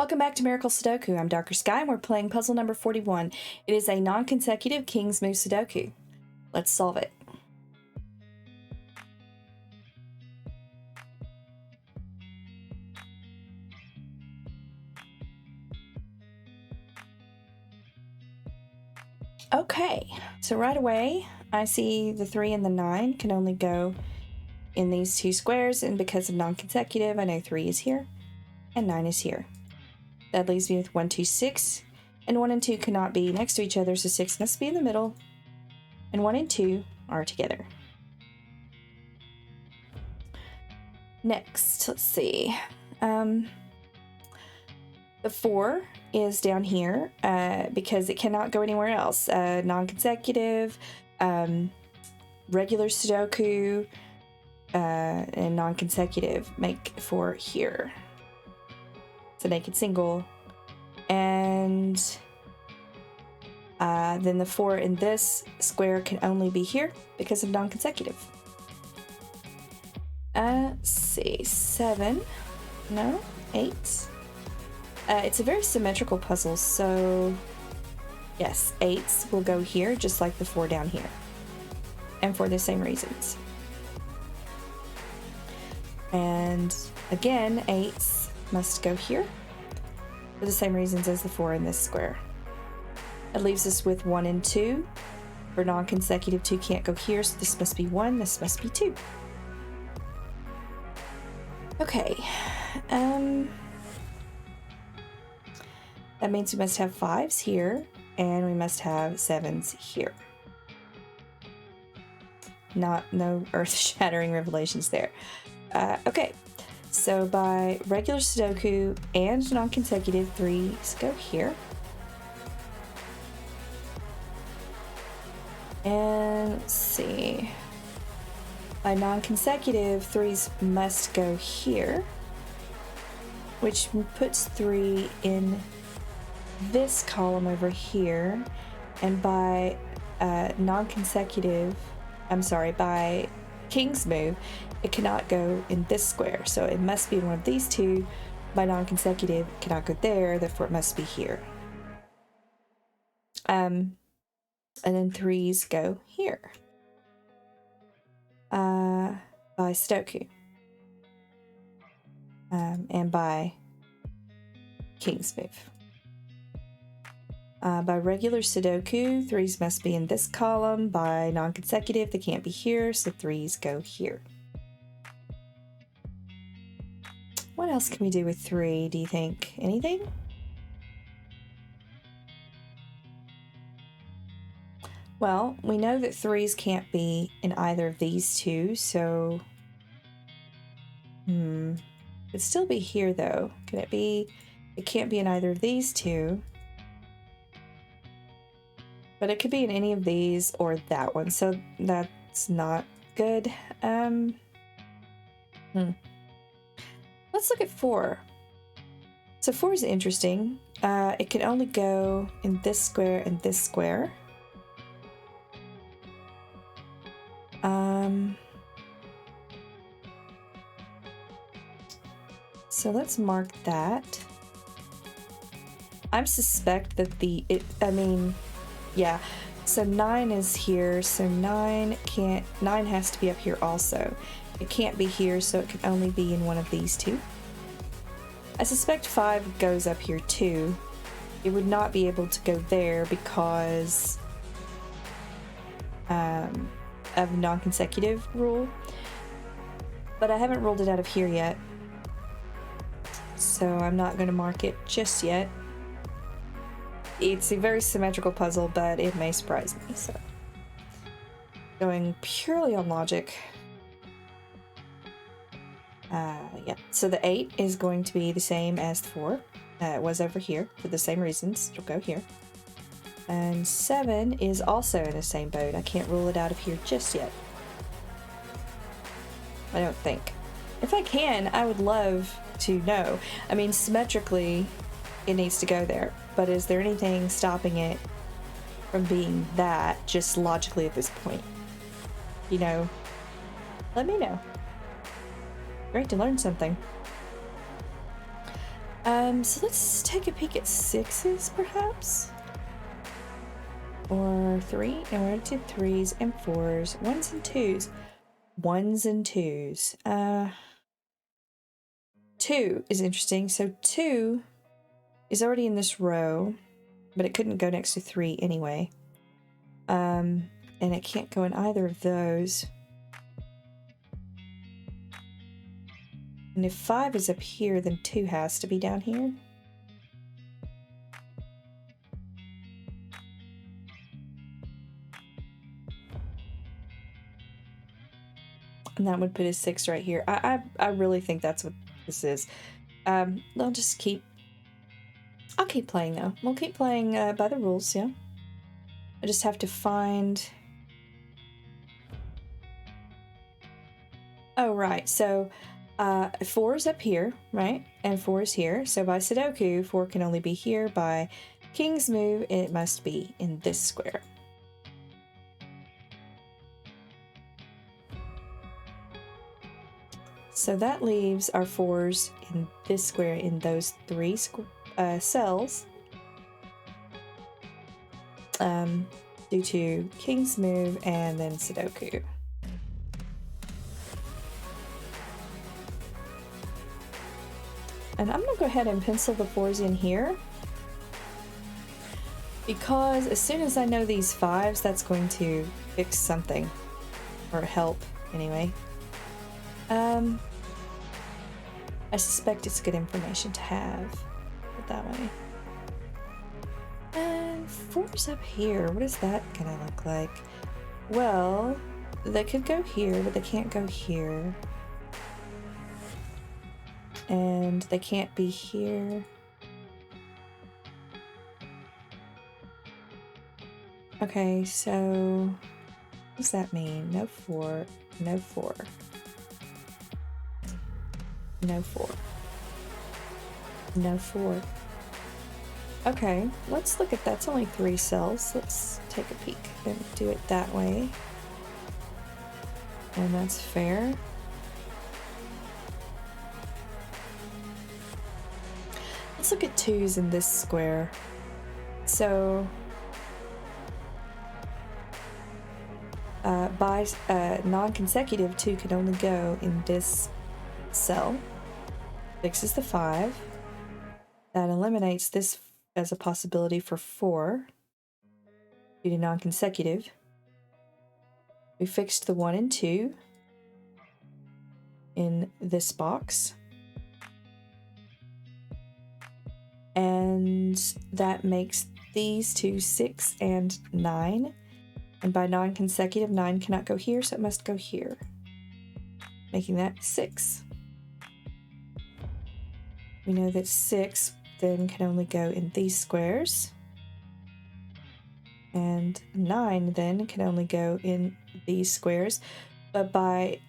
Welcome back to Miracle Sudoku. I'm DarkerSkye and we're playing puzzle number 41. It is a non-consecutive King's Move Sudoku. Let's solve it. Okay, so right away I see the 3 and the 9 can only go in these two squares, and because of non-consecutive I know 3 is here and 9 is here. That leaves me with 1, 2, 6, and 1 and 2 cannot be next to each other, so 6 must be in the middle, and 1 and 2 are together. Next, let's see. The 4 is down here because it cannot go anywhere else. Non-consecutive, regular Sudoku, and non-consecutive make 4 here. It's a naked single. And then the 4 in this square can only be here because of non-consecutive. Let's see, 7, no, 8. It's a very symmetrical puzzle, so yes, 8s will go here just like the 4 down here, and for the same reasons. And again, 8s must go here for the same reasons as the 4 in this square. It leaves us with 1 and 2. For non-consecutive, 2 can't go here, so this must be 1, this must be 2. Okay, that means we must have 5s here, and we must have 7s here. No earth-shattering revelations there. Okay, so by regular Sudoku and non-consecutive, 3s go here. And let's see. By non-consecutive, 3s must go here, which puts 3 in this column over here. And by by King's Move, it cannot go in this square, so it must be in one of these two. By non-consecutive, it cannot go there, therefore it must be here. And then 3s go here. By Sudoku. And by King's Move. By regular Sudoku, 3s must be in this column. By non-consecutive, they can't be here, so 3s go here. What else can we do with 3, do you think? Anything? Well, we know that 3s can't be in either of these two, so... It'd still be here, though. Can it be... It can't be in either of these two. But it could be in any of these or that one, so that's not good. Let's look at 4. So 4 is interesting. It can only go in this square and this square. So let's mark that. I suspect that yeah, so 9 is here, so 9 has to be up here also. It can't be here, so it can only be in one of these two. I suspect 5 goes up here too. It would not be able to go there because of non-consecutive rule. But I haven't ruled it out of here yet, so I'm not going to mark it just yet. It's a very symmetrical puzzle, but it may surprise me, so. Going purely on logic. Yeah, so the 8 is going to be the same as the 4. It was over here for the same reasons. It'll go here. And 7 is also in the same boat. I can't rule it out of here just yet. I don't think. If I can, I would love to know. I mean, symmetrically, it needs to go there. But is there anything stopping it from being that, just logically at this point? You know, let me know. Great to learn something. So let's take a peek at 6s, perhaps? Or 3, and we're going to do 3s and 4s, 1s and 2s. 1s and 2s. 2 is interesting. So 2 is already in this row, but it couldn't go next to 3 anyway. And it can't go in either of those. And if 5 is up here, then 2 has to be down here. And that would put a 6 right here. I really think that's what this is. I'll keep playing though. We'll keep playing by the rules, yeah. I just have to find... Oh, right. So 4 is up here, right? And 4 is here. So by Sudoku, 4 can only be here. By King's move, it must be in this square. So that leaves our 4s in this square in those 3 cells. Due to King's move and then Sudoku. And I'm gonna go ahead and pencil the 4s in here, because as soon as I know these 5s, that's going to fix something, or help anyway. I suspect it's good information to have, put it that way. And 4's up here. What is that gonna look like? Well, they could go here, but they can't go here. And they can't be here. Okay, so what does that mean? No 4, no 4. No 4. No 4. Okay, let's look at that. It's only 3 cells. Let's take a peek and do it that way. And that's fair. Let's look at 2s in this square. So by non-consecutive, 2 can only go in this cell. Fixes the 5. That eliminates this as a possibility for 4 due to non-consecutive. We fixed the 1 and 2 in this box. And that makes these two 6 and 9. And by non-consecutive, 9 cannot go here, so it must go here, making that 6. We know that 6 then can only go in these squares. And 9 then can only go in these squares. But by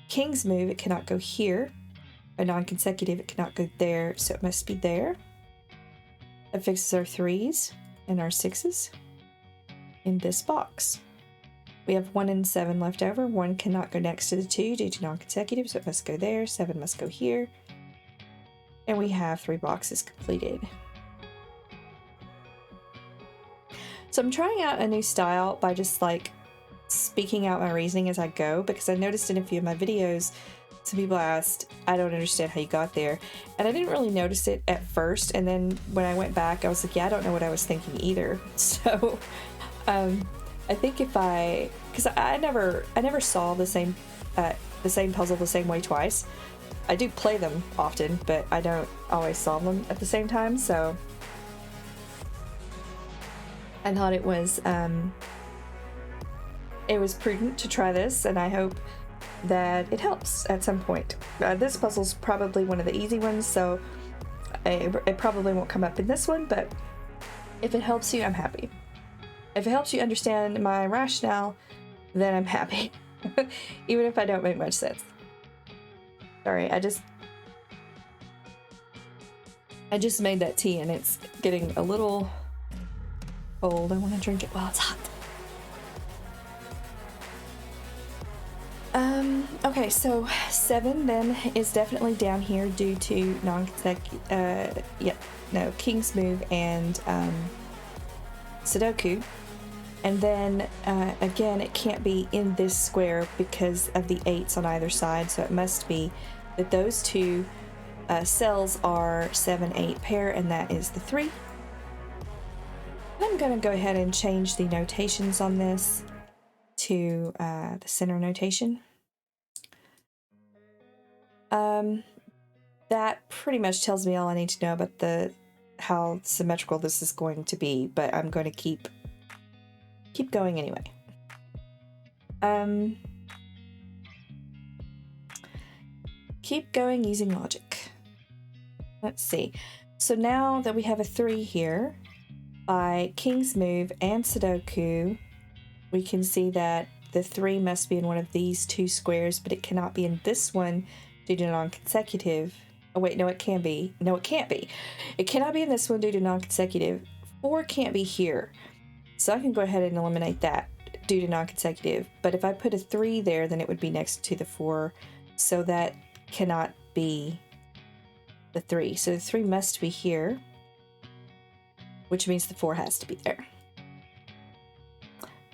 King's move, it cannot go here. By non-consecutive, it cannot go there, so it must be there. That fixes our 3s and our 6s in this box. We have 1 and 7 left over. 1 cannot go next to the 2 due to non-consecutive, so it must go there. 7 must go here. And we have 3 boxes completed. So I'm trying out a new style by just like speaking out my reasoning as I go, because I noticed in a few of my videos, some people asked, I don't understand how you got there. And I didn't really notice it at first. And then when I went back, I was like, yeah, I don't know what I was thinking either. So I think if because I never saw the same puzzle the same way twice. I do play them often, but I don't always solve them at the same time. So I thought it was prudent to try this, and I hope that it helps at some point. This puzzle's probably one of the easy ones, so it probably won't come up in this one, but if it helps you, I'm happy. If it helps you understand my rationale, then I'm happy. Even if I don't make much sense. Sorry, I just made that tea and it's getting a little cold. I want to drink it while it's hot. Okay, so 7 then is definitely down here due to non-consecutive, King's Move and Sudoku. And then, again, it can't be in this square because of the 8s on either side, so it must be that those two cells are 7, 8 pair, and that is the 3. I'm going to go ahead and change the notations on this to the center notation. That pretty much tells me all I need to know about how symmetrical this is going to be, but I'm going to keep going anyway. Keep going using logic. Let's see. So now that we have a 3 here, by King's Move and Sudoku, we can see that the 3 must be in one of these 2 squares, but it cannot be in this one due to non-consecutive. Oh wait, no, it can be. No, it can't be. It cannot be in this one due to non-consecutive. 4 can't be here. So I can go ahead and eliminate that due to non-consecutive. But if I put a 3 there, then it would be next to the 4. So that cannot be the 3. So the 3 must be here, which means the 4 has to be there.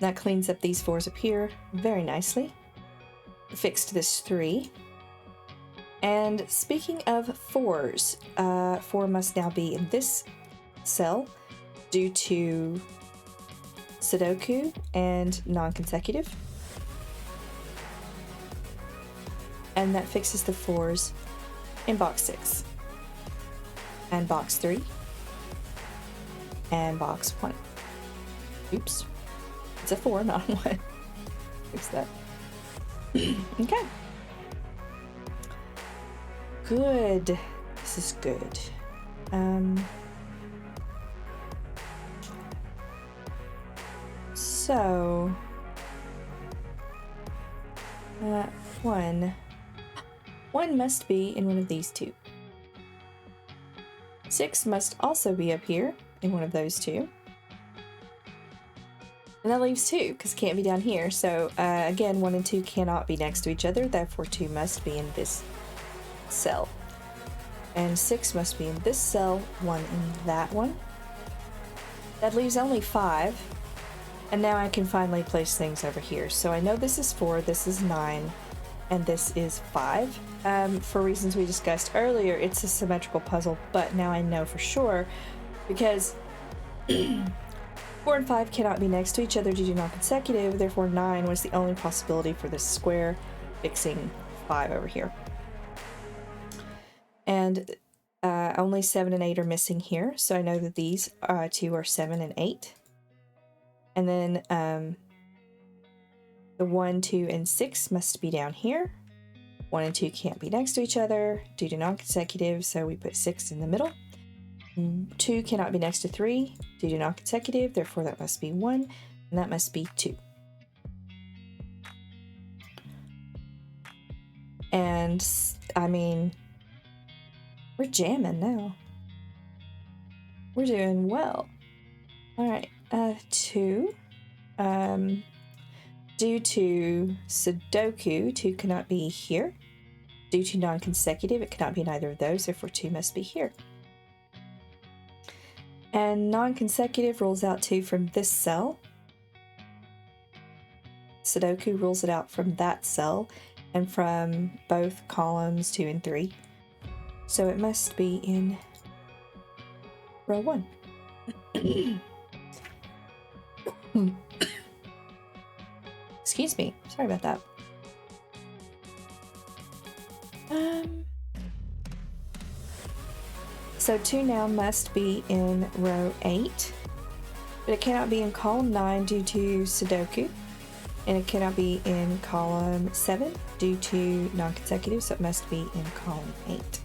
That cleans up these 4s up here very nicely. Fixed this 3. And speaking of 4s, 4 must now be in this cell due to Sudoku and non-consecutive. And that fixes the 4s in box 6. And box 3. And box 1. Oops. It's a 4, not a 1. Fix that. Okay. Good. This is good. So 1 must be in one of these 2. 6 must also be up here in one of those 2. And that leaves 2, because it can't be down here. So, again, 1 and 2 cannot be next to each other, therefore 2 must be in this cell. And 6 must be in this cell, 1 in that one. That leaves only 5. And now I can finally place things over here. So I know this is 4, this is 9, and this is 5. For reasons we discussed earlier, it's a symmetrical puzzle, but now I know for sure, because 4 and 5 cannot be next to each other due to non-consecutive, therefore 9 was the only possibility for this square, fixing 5 over here. And only 7 and 8 are missing here, so I know that these 2 are 7 and 8. And then the 1, 2, and 6 must be down here. 1 and 2 can't be next to each other due to non-consecutive, so we put 6 in the middle. 2 cannot be next to 3 due to non-consecutive, therefore that must be 1, and that must be 2. And, I mean, we're jamming now. We're doing well. Alright, 2. Due to Sudoku, 2 cannot be here. Due to non-consecutive, it cannot be in either of those, therefore 2 must be here. And non-consecutive rules out 2 from this cell. Sudoku rules it out from that cell and from both columns 2 and 3. So it must be in row 1. Excuse me. Sorry about that. So 2 now must be in row 8, but it cannot be in column 9 due to Sudoku, and it cannot be in column 7 due to non-consecutive, so it must be in column 8.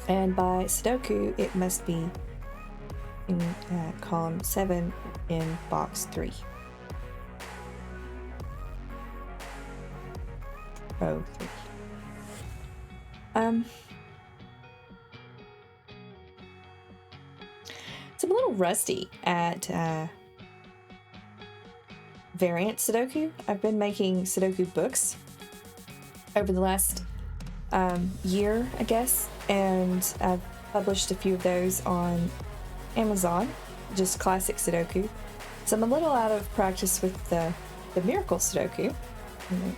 And by Sudoku, it must be in column 7 in box 3. Row 3. So I'm a little rusty at variant Sudoku. I've been making Sudoku books over the last year, I guess, and I've published a few of those on Amazon, just classic Sudoku. So I'm a little out of practice with the Miracle Sudoku,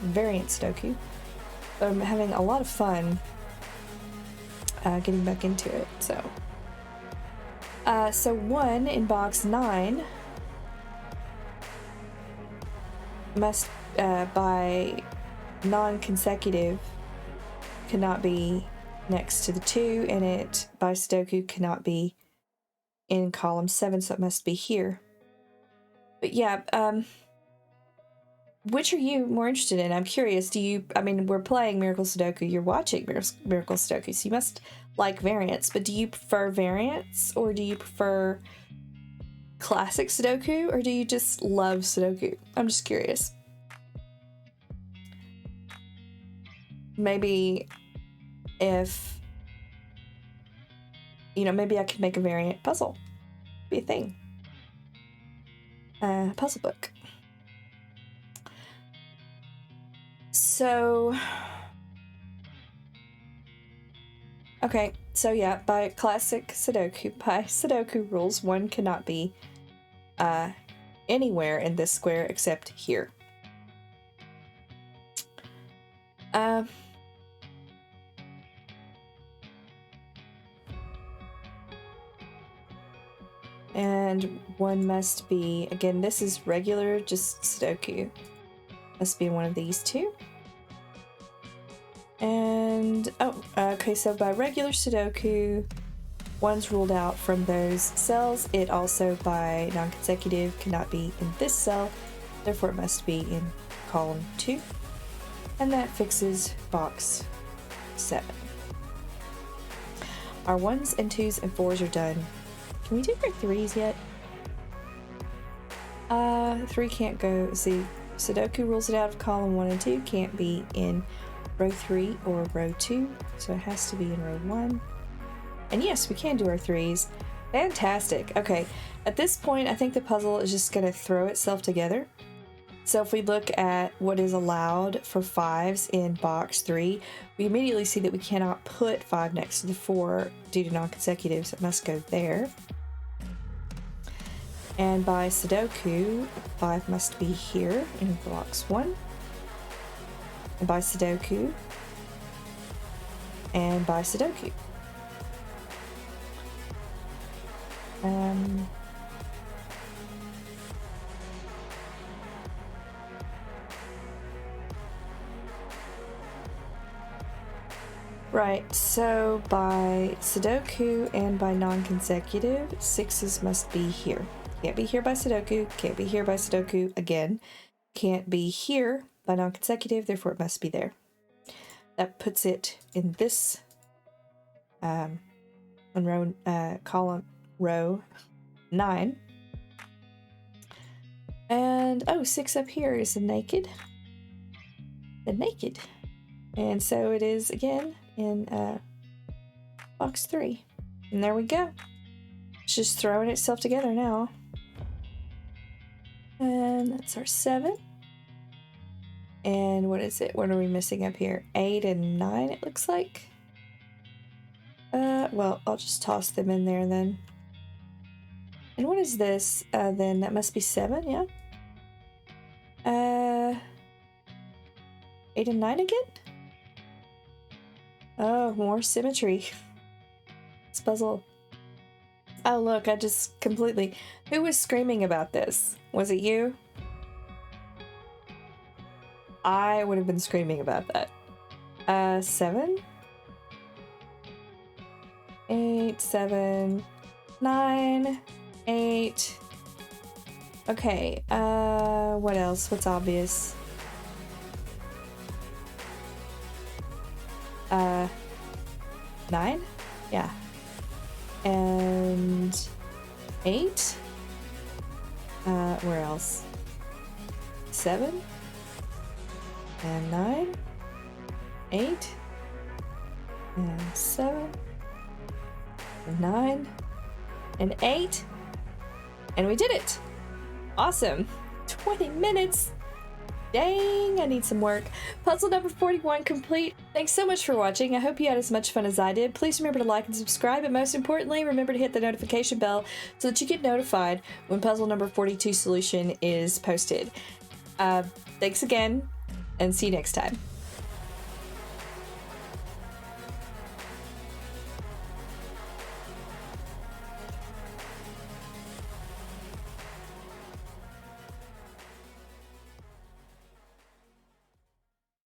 variant Sudoku, but I'm having a lot of fun getting back into it. So 1 in box 9 must, by non-consecutive, cannot be next to the 2, and it, by Sudoku, cannot be in column 7, so it must be here. But yeah, which are you more interested in? I'm curious, I mean, we're playing Miracle Sudoku, you're watching Miracle Sudoku, so you must like variants, but do you prefer variants, or do you prefer classic Sudoku, or do you just love Sudoku? I'm just curious. Maybe if, maybe I could make a variant puzzle. Be a thing. Puzzle book. So, okay, so yeah, by classic Sudoku, by Sudoku rules, 1 cannot be anywhere in this square except here. And 1 must be, again, this is regular, just Sudoku. Must be one of these 2. And, okay, so by regular Sudoku, 1's ruled out from those cells. It also, by non-consecutive, cannot be in this cell, therefore it must be in column 2. And that fixes box 7. Our 1s and 2s and 4s are done. Can we do our 3s yet? 3 can't go. See, Sudoku rules it out of column 1 and 2. Can't be in row 3 or row 2, so it has to be in row 1. And yes, we can do our 3s. Fantastic. Okay, at this point, I think the puzzle is just going to throw itself together. So if we look at what is allowed for 5s in box 3, we immediately see that we cannot put 5 next to the 4 due to non-consecutive, so it must go there. And by Sudoku, 5 must be here in box 1. And by Sudoku. And by Sudoku. Right, so by Sudoku and by non-consecutive, 6s must be here. Can't be here by Sudoku, can't be here by Sudoku again. Can't be here by non-consecutive, therefore it must be there. That puts it in this column row 9. And 6 up here is the naked. And so it is again in box 3. And there we go. It's just throwing itself together now. And that's our 7. And what is it? What are we missing up here? 8 and 9, it looks like. Well, I'll just toss them in there then. And what is this? Then that must be 7, yeah? 8 and 9 again? Oh, more symmetry. This puzzle. Oh, look, I just completely... Who was screaming about this? Was it you? I would have been screaming about that. 7? 8, 7, 9, 8. Okay, what else? What's obvious? 9? Yeah. And 8? Where else? 7? And 9? 8? And 7? And 9? And 8? And we did it! Awesome! 20 minutes. Dang, I need some work. Puzzle number 41 complete. Thanks so much for watching. I hope you had as much fun as I did. Please remember to like and subscribe, and most importantly, remember to hit the notification bell so that you get notified when puzzle number 42 solution is posted. Thanks again, and see you next time.